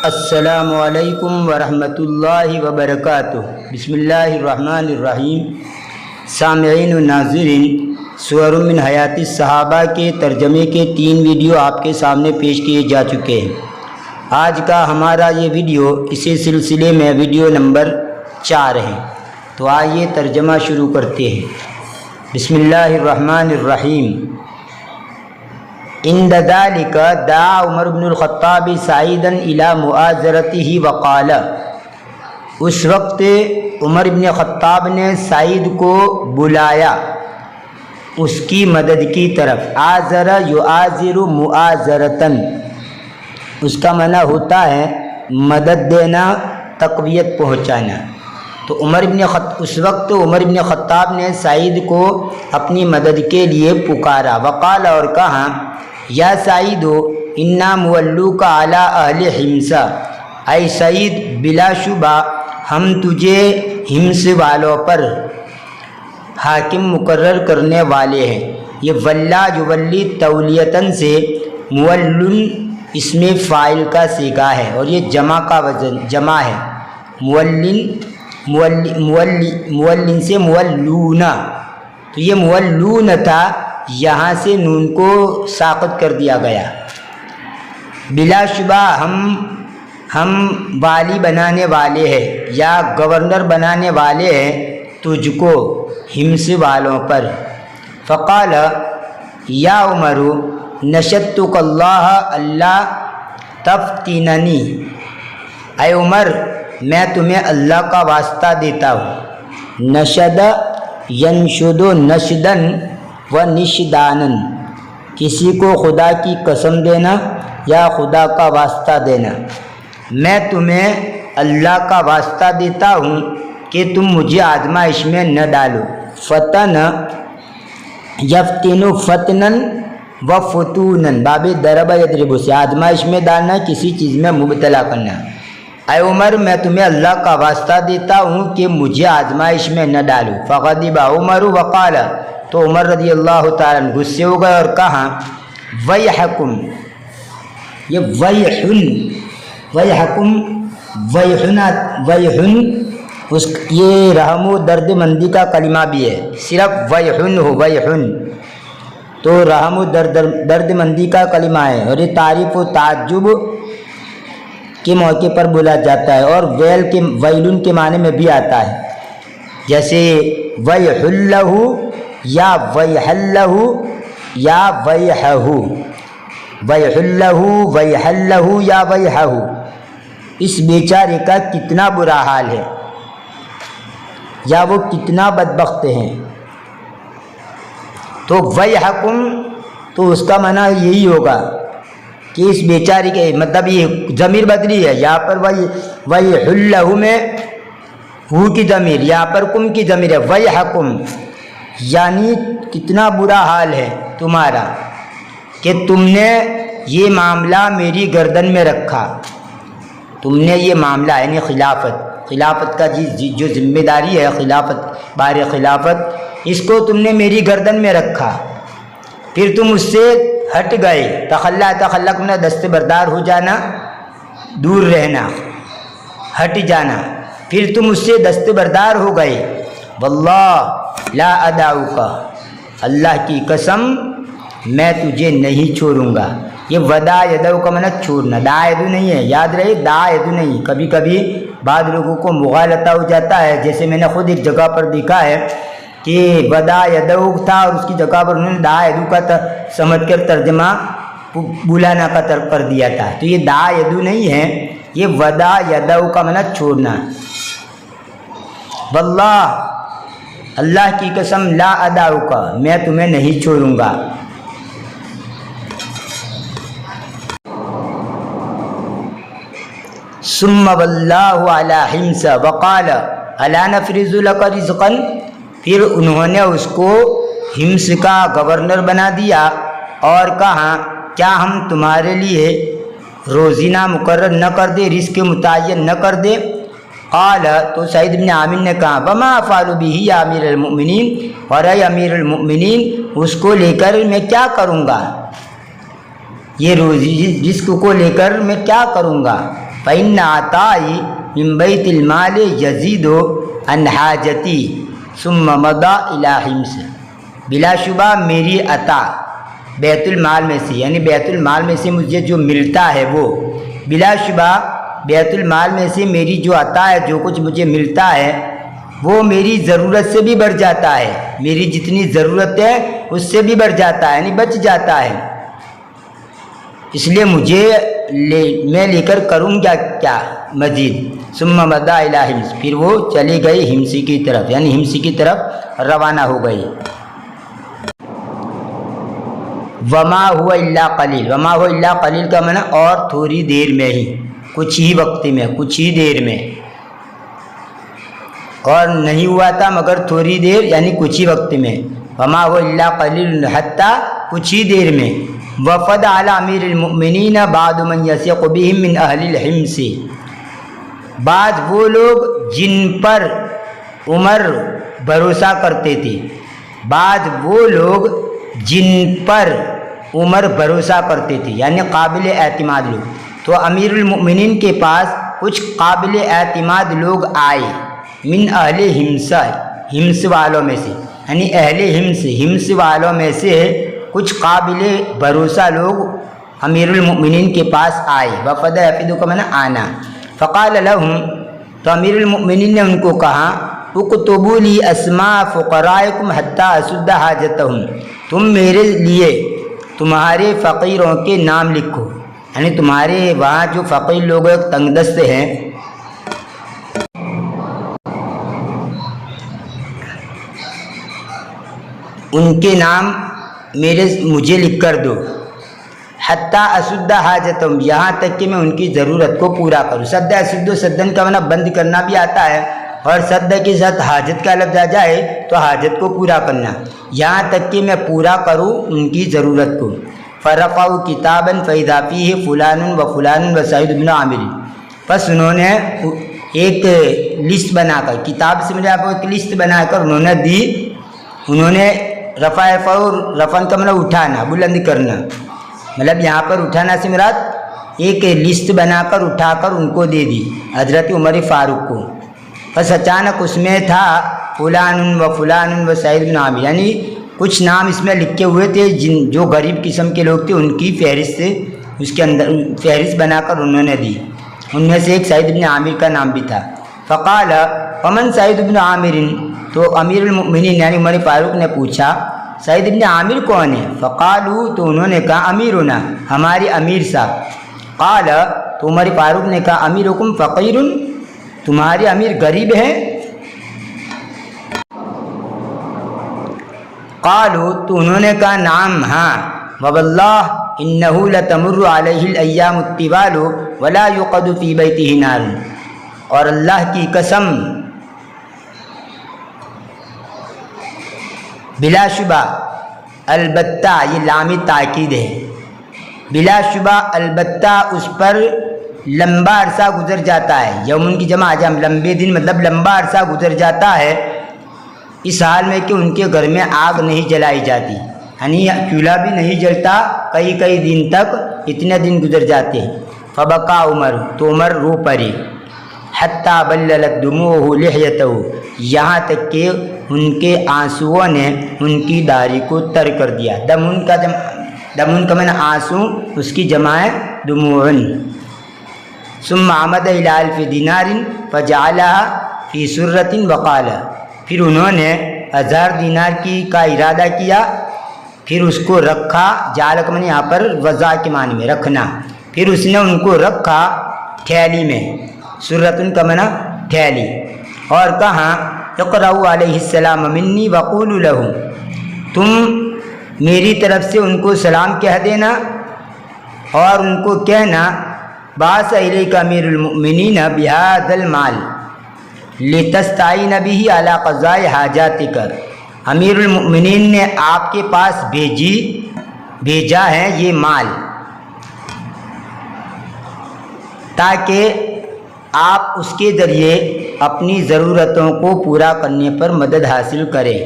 السلام علیکم ورحمۃ اللہ وبرکاتہ۔ بسم اللہ الرحمن الرحیم۔ سامعین و ناظرین، سور من حیات الصحابہ کے ترجمے کے 3 ویڈیو آپ کے سامنے پیش کیے جا چکے ہیں۔ آج کا ہمارا یہ ویڈیو اسی سلسلے میں ویڈیو نمبر 4 ہے۔ تو آئیے ترجمہ شروع کرتے ہیں۔ بسم اللہ الرحمن الرحیم۔ عند ذلك دعا عمر بن الخطاب سعیدا الی مؤازرته وقال، اس وقت عمر بن خطاب نے سعید کو بلایا اس کی مدد کی طرف۔ آزر یعازر مؤازرتن، اس کا معنی ہوتا ہے مدد دینا، تقویت پہنچانا۔ تو اس وقت عمر بن خطاب نے سعید کو اپنی مدد کے لیے پکارا۔ وقال، اور کہا، یا سعید انا مولوک علی اہل حمص، اے سعید بلا شبہ ہم تجھے حمص والوں پر حاکم مقرر کرنے والے ہیں۔ یہ ولا یولی تولیتن سے مولن اسم فاعل کا صیغہ ہے اور یہ جمع کا وزن جمع ہے۔ مولن سے مولون، تو یہ مولون تھا، یہاں سے نون کو ساقط کر دیا گیا۔ بلا شبہ ہم والی بنانے والے ہیں یا گورنر بنانے والے ہیں تجھ کو حمص والوں پر۔ فقال، یا عمر نشدتک اللہ تفتننی، اے عمر میں تمہیں اللہ کا واسطہ دیتا ہوں۔ نشد ینشد نشدن و نشدانن، کسی کو خدا کی قسم دینا یا خدا کا واسطہ دینا۔ میں تمہیں اللہ کا واسطہ دیتا ہوں کہ تم مجھے آزمائش میں نہ ڈالو۔ فتن یفتن فتنن و فتونن، باب ضرب یضرب سے آزمائش میں ڈالنا، کسی چیز میں مبتلا کرنا۔ اے عمر میں تمہیں اللہ کا واسطہ دیتا ہوں کہ مجھے آزمائش میں نہ ڈالو۔ فغضب عمر وقال، تو عمر رضی اللہ تعالیٰ عنہ غصے ہو گئے اور کہا، ویحکم، یہ ویحکم ویحن یہ رحم و درد مندی کا کلمہ بھی ہے، صرف ویحن ہو، ویحن تو رحم و درد مندی کا کلمہ ہے اور یہ تعریف و تعجب کے موقع پر بولا جاتا ہے اور ویلن کے معنی میں بھی آتا ہے، جیسے ویحلہ یا ویحلہ یا ویحہ، ویحلہ ویحلہ یا ویحہ، اس بیچارے کا کتنا برا حال ہے یا وہ کتنا بدبخت ہیں۔ تو ویحکم، تو اس کا معنی یہی ہوگا کہ اس بیچارے کے مطلب یہ ضمیر بدلی ہے، یہاں پر ویحلہ میں ہو کی ضمیر، یہاں پر کم کی ضمیر ہے۔ ویحکم یعنی کتنا برا حال ہے تمہارا کہ تم نے یہ معاملہ میری گردن میں رکھا۔ تم نے یہ معاملہ یعنی خلافت کا جو ذمہ داری ہے، خلافت بار خلافت، اس کو تم نے میری گردن میں رکھا، پھر تم اس سے ہٹ گئے۔ تخلق میں دستبردار ہو جانا، دور رہنا، ہٹ جانا، پھر تم اس سے دستبردار ہو گئے۔ واللہ لا ادعوک، اللہ کی قسم میں تجھے نہیں چھوڑوں گا۔ یہ ودا یدو کا معنی چھوڑنا، دا یدو نہیں ہے، یاد رہے، دا یدو نہیں۔ کبھی کبھی بعض لوگوں کو مغالطہ ہو جاتا ہے، جیسے میں نے خود ایک جگہ پر دیکھا ہے کہ ودا یدو تھا اور اس کی جگہ پر انہوں نے دا یدو کا سمجھ کر ترجمہ بلانا کا کر دیا تھا۔ تو یہ دا یدو نہیں ہے، یہ ودا یدو کا معنی چھوڑنا۔ واللہ، اللہ کی قسم، لا ادعوک، میں تمہیں نہیں چھوڑوں گا۔ ثم واللہ علی حمص وقال الا نفرض لک رزقا، پھر انہوں نے اس کو حمص کا گورنر بنا دیا اور کہا، کیا ہم تمہارے لیے روزینہ مقرر نہ کر دے، رزق متعین نہ کر دے؟ قال، تو سعید بن عامر نے کہا، وما افعل به یا امیر المؤمنین، اور اے امیر المؤمنین اس کو لے کر میں کیا کروں گا، یہ روزی رزق کو لے کر میں کیا کروں گا؟ فإن عطائی من بیت المال یزید عن حاجتی ثم مضى إلى حمص، بلا شبہ میری عطا بیت المال میں سے، یعنی بیت المال میں سے مجھے جو ملتا ہے وہ، بلا شبہ بیت المال میں سے میری جو عطا ہے، جو کچھ مجھے ملتا ہے وہ میری ضرورت سے بھی بڑھ جاتا ہے، میری جتنی ضرورت ہے اس سے بھی بڑھ جاتا ہے، یعنی بچ جاتا ہے، اس لیے مجھے میں لے کر کروں کیا مزید۔ ثم مضى إلى حمص، پھر وہ چلی گئی ہمسی کی طرف، یعنی ہمسی کی طرف روانہ ہو گئی۔ وما هو الا قلیل، وما هو الا قلیل کا معنی اور تھوڑی دیر میں ہی، کچھ ہی وقت میں، کچھ ہی دیر میں، اور نہیں ہوا تھا مگر تھوڑی دیر یعنی کچھ ہی وقت میں۔ وما هو الا قلیل حتی، کچھ ہی دیر میں۔ وفد علی امیر المؤمنین بعد من یثق بهم من اہل الحمص، بعد وہ لوگ جن پر عمر بھروسہ کرتے تھے، بعد وہ لوگ جن پر عمر بھروسہ کرتے تھے، یعنی قابل اعتماد لوگ، تو امیر المؤمنین کے پاس کچھ قابل اعتماد لوگ آئے، من اہل حمص، حمص والوں میں سے، یعنی اہل حمص، حمص والوں میں سے کچھ قابل بھروسہ لوگ امیر المؤمنین کے پاس آئے۔ وفد یفد کا معنی آنا۔ فقال لهم، تو امیر المؤمنین نے ان کو کہا، اکتبوا لی اسماء فقرائکم حتی اسد حاجتہم، تم میرے لیے تمہارے فقیروں کے نام لکھو، یعنی تمہارے وہاں جو فقیر لوگ تنگ دست ہیں ان کے نام مجھے لکھ کر دو۔ حتیٰ اسد حاجتہم، یہاں تک کہ میں ان کی ضرورت کو پورا کروں۔ سد اسد، سدن کا معنی بند کرنا بھی آتا ہے، اور سد کے ساتھ حاجت کا لفظ آ جائے تو حاجت کو پورا کرنا، یہاں تک کہ میں پورا کروں ان کی ضرورت کو۔ فرفعوا کتابا فاذا فیہ فلان و فلان و سعید بن عامر، پس انہوں نے ایک لسٹ بنا کر، کتاب سے مجھے آپ کو ایک لسٹ بنا کر انہوں نے دی، انہوں نے رفع کا مطلب اٹھانا، بلند کرنا، مطلب یہاں پر اٹھانا سے مراد ایک لسٹ بنا کر اٹھا کر ان کو دے دی حضرت عمر فاروق کو۔ بس اچانک اس میں تھا فلان و فلان و سعید بن عامر، یعنی کچھ نام اس میں لکھے ہوئے تھے جو غریب قسم کے لوگ تھے، ان کی فہرست سے اس کے اندر فہرست بنا کر انہوں نے دی، ان میں سے ایک سعید بن عامر کا نام بھی تھا۔ فقال ومن سعید بن عامر، تو امیر المؤمنین یعنی عمر فاروق نے پوچھا سعید بن عامر کون ہے؟ فقالوا، تو انہوں نے کہا امیرنا، ہمارے امیر صاحب۔ قال، تو عمر فاروق نے کہا امیرکم فقیر، تمہارے امیر غریب ہیں؟ قالوا، تو انہوں نے کہا نعم، ہاں۔ وواللہ انہ لتمر علیہ الایام الطوال ولا یوقد فی بیتہ نار، اور اللہ کی قسم بلا شبہ، البتہ، یہ لام تاکید ہے، بلا شبہ البتہ اس پر لمبا عرصہ گزر جاتا ہے، یومن کی جمع جم، لمبے دن مطلب لمبا عرصہ گزر جاتا ہے، اس حال میں کہ ان کے گھر میں آگ نہیں جلائی جاتی، یعنی چولہا بھی نہیں جلتا، کئی دن تک، اتنے دن گزر جاتے ہیں۔ فبکا عمر، تو عمر رو پڑے، حتیٰ بللت دموعہ لحیتہ، یہاں تک کہ ان کے آنسوؤں نے ان کی داڑھی کو تر کر دیا۔ دمن کا معنی آنسو، اس کی جمع ہے دموعن۔ ثم عمد الی الف دینار فجعلها فی سرۃ وقال، پھر انہوں نے 1000 دینار کا ارادہ کیا، پھر اس کو رکھا، جعل کا معنی یہاں پر وضع کے معنی میں رکھنا، پھر اس نے ان کو رکھا تھیلی میں، سرۃ کا معنی تھیلی، اور کہا اقرؤوا علیہ السلام منی وقولوا له، تم میری طرف سے ان کو سلام کہہ دینا اور ان کو کہنا بعث الیک امیر المؤمنین بہذا المال لتستعین به علی قضاء حاجاتک، امیر المؤمنین نے آپ کے پاس بھیجا ہے یہ مال تاکہ آپ اس کے ذریعے اپنی ضرورتوں کو پورا کرنے پر مدد حاصل کریں۔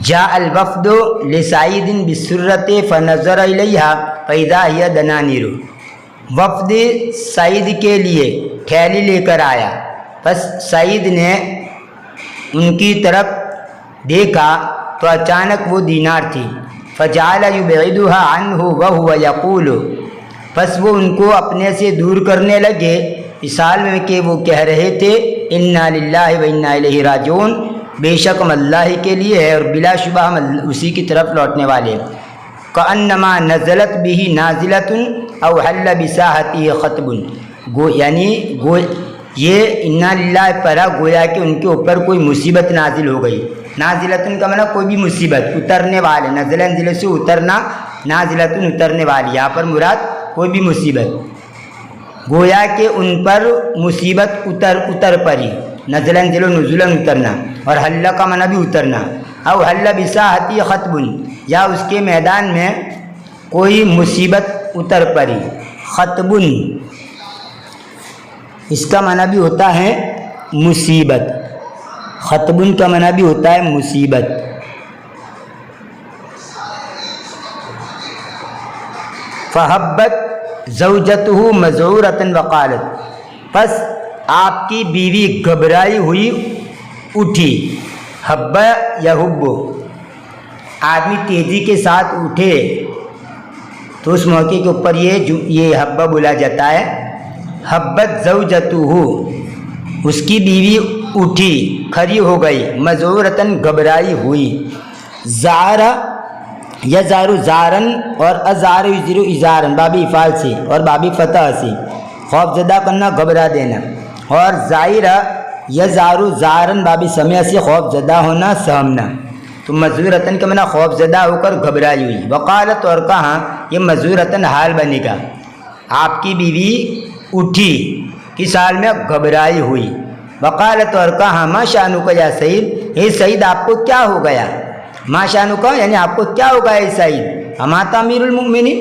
جاء الوفد لسعید بالسرۃ فنظر الیہا فاذا ہی دنانیر، وفد سعید کے لیے تھیلی لے کر آیا، بس سعید نے ان کی طرف دیکھا تو اچانک وہ دینار تھی، فجعل یبعدها عنہ وهو یقول، بس وہ ان کو اپنے سے دور کرنے لگے اس حال میں کہ وہ کہہ رہے تھے انا للہ و انا الیہ راجعون، بے شک ہم اللہ کے لیے ہے اور بلا شبہ ہم اسی کی طرف لوٹنے والے ہیں۔ کأنما نزلت به نازلۃ او حل بساحتہ خطب، یہ انا للہ پڑھا گویا کہ ان کے اوپر کوئی مصیبت نازل ہو گئی۔ نازلتن کا معنی کوئی بھی مصیبت، اترنے والے، نزل انزل سے اترنا، نازلتن اترنے والی، یہاں پر مراد کوئی بھی مصیبت، گویا کہ ان پر مصیبت اتر پڑی، نزل انزل و نزلا اترنا، اور حل کا معنی بھی اترنا، او حل بساحتی خطب، یا اس کے میدان میں کوئی مصیبت اتر پڑی۔ خطب اس کا معنی بھی ہوتا ہے مصیبت، خطب کا معنی بھی ہوتا ہے مصیبت۔ فحبت زوجته مذعورۃ وقالت، پس آپ کی بیوی گھبرائی ہوئی اٹھی، حب یحب، آدمی تیزی کے ساتھ اٹھے تو اس موقع کے اوپر یہ حبہ بولا جاتا ہے۔ حبت زوجته، اس کی بیوی اٹھی، کھڑی ہو گئی، مذعورۃ گھبرائی ہوئی۔ زار یزار زارن اور ازار یزر ازارن، بابی افعال سے اور بابی فتح سے، خوف زدہ کرنا، گھبرا دینا، اور زائر یزار زارن بابی سمع سے خوف زدہ ہونا، سہمنا، تو مذعورۃ کا معنی خوف زدہ ہو کر گھبرائی ہوئی۔ وقالت، اور کہا، یہ مذعورۃ حال بنے گا، آپ کی بیوی اٹھی کس حال میں؟ گھبرائی ہوئی۔ وقالت، اور کہا، ما شانک یا سعید، اے سعید آپ کو کیا ہو گیا؟ ما شانک یعنی آپ کو کیا ہو گیا اے سعید؟ امات امیر المؤمنین،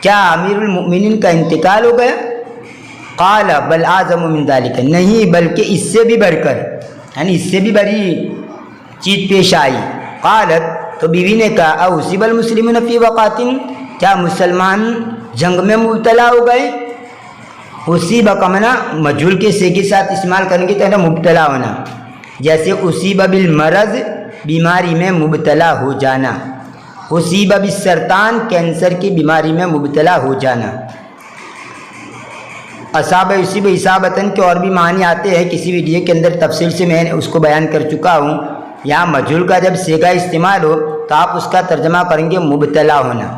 کیا امیر المؤمنین کا انتقال ہو گیا؟ قال بل اعظم من ذلک، نہیں بلکہ اس سے بھی بڑھ کر، یعنی اس سے بھی بڑی چیز پیش آئی۔ قالت، تو بیوی نے کہا، اصیب المسلمون فی وقات، کیا مسلمان جنگ میں مبتلا ہو گئے؟ اصیب کا معنی مجہول کے سے کے ساتھ استعمال کریں گے تو مبتلا ہونا، جیسے اصیب بالمرض، بیماری میں مبتلا ہو جانا، اصیب بالسرطان، کینسر کی بیماری میں مبتلا ہو جانا۔ اصاب اصیب اصابتن کے اور بھی معنی آتے ہیں، کسی ویڈیو کے اندر تفصیل سے میں اس کو بیان کر چکا ہوں۔ یہاں مجہول کا جب صیغہ استعمال ہو تو آپ اس کا ترجمہ کریں گے مبتلا ہونا۔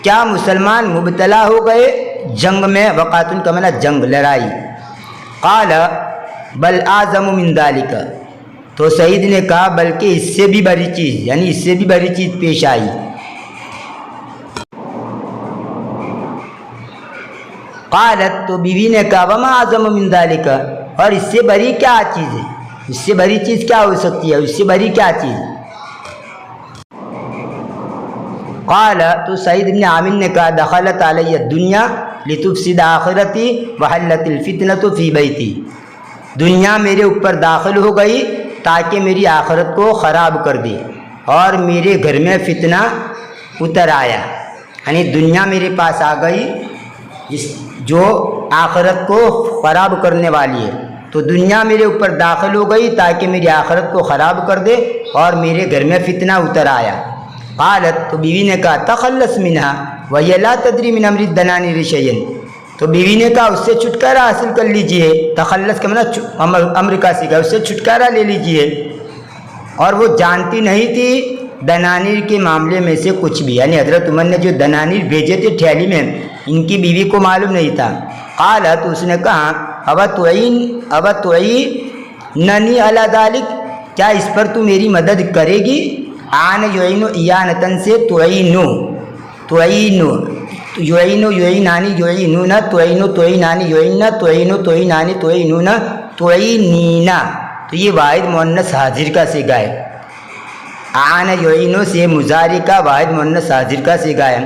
کیا مسلمان مبتلا ہو گئے جنگ میں؟ وقاتن کا معنی جنگ، لڑائی۔ قال بل اعظم من ذلک، تو سعید نے کہا بلکہ اس سے بھی بڑی چیز، یعنی اس سے بھی بڑی چیز پیش آئی۔ قالت، تو بیوی نے کہا، وما اعظم من ذلک، اور اس سے بڑی کیا چیز ہے؟ اس سے بڑی چیز کیا ہو سکتی ہے؟ اس سے بڑی کیا چیز؟ قال، تو سعید بن عامر نے کہا، دخلت علی الدنیا لتفسد آخرتی وحلت الفتنۃ فی بیتی، دنیا میرے اوپر داخل ہو گئی تاکہ میری آخرت کو خراب کر دے اور میرے گھر میں فتنہ اتر آیا، یعنی دنیا میرے پاس آ گئی جو آخرت کو خراب کرنے والی ہے، تو دنیا میرے اوپر داخل ہو گئی تاکہ میری آخرت کو خراب کر دے اور میرے گھر میں فتنہ اتر آیا۔ قالت، تو بیوی نے کہا، تخلص منہا وہی لا تدری من امر الدنانیر شیئا، تو بیوی نے کہا اس سے چھٹکارا حاصل کر لیجئے، تخلص کا معنی امر کا سیکھا، اس سے چھٹکارا لے لیجئے، اور وہ جانتی نہیں تھی دنانیر کے معاملے میں سے کچھ بھی، یعنی حضرت عمر نے جو دنانیر بھیجے تھے تھیلی میں، ان کی بیوی کو معلوم نہیں تھا۔ قالت، اس نے کہا، ننی علی ذالک، کیا اس پر تو میری مدد کرے گی؟ آن یعین ایانتن سے تعینو یعینانی یعینون تعینانی یعیننا تعینانی تعینون تعینینا، تو یہ واحد مؤنث حاضر کا صیغہ ہے۔ آن یعینو سے مضارع کا واحد مؤنث حاضر کا صیغہ ہے۔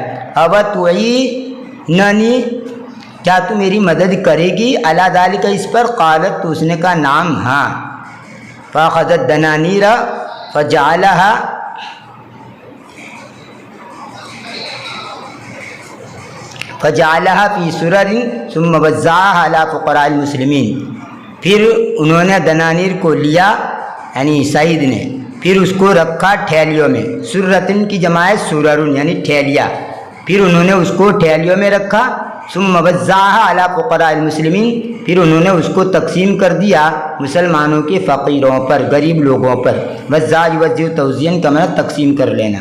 تعیننی، کیا تو میری مدد کرے گی؟ علی ذالک، اس پر؟ قالت، تو اس نے کہا، نعم، ہاں۔ فاخذت دنانیرا فجعلها فی سرر ثم وزعها علی فقراء المسلمین، پھر انہوں نے دنانیر کو لیا، یعنی سعید نے، پھر اس کو رکھا ٹھیلیوں میں، سرتن کی جمع ہے سررن یعنی ٹھیلیا، پھر انہوں نے اس کو ٹھیلیوں میں رکھا، ثم وزعها علی فقراء المسلمین، پھر انہوں نے اس کو تقسیم کر دیا مسلمانوں کے فقیروں پر، غریب لوگوں پر۔ وزع یوزع توزیعاً کا معنی تقسیم کر لینا۔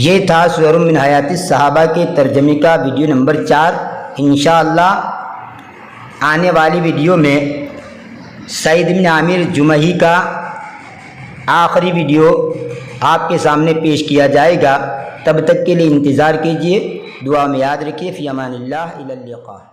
یہ تھا سور من حیات الصحابہ کے ترجمے کا ویڈیو نمبر 4۔ انشاءاللہ آنے والی ویڈیو میں سعید بن عامر جمحی کا آخری ویڈیو آپ کے سامنے پیش کیا جائے گا۔ تب تک کے لیے انتظار کیجیے، دعا میں یاد رکھیے۔ فی امان اللہ، الی اللقاء۔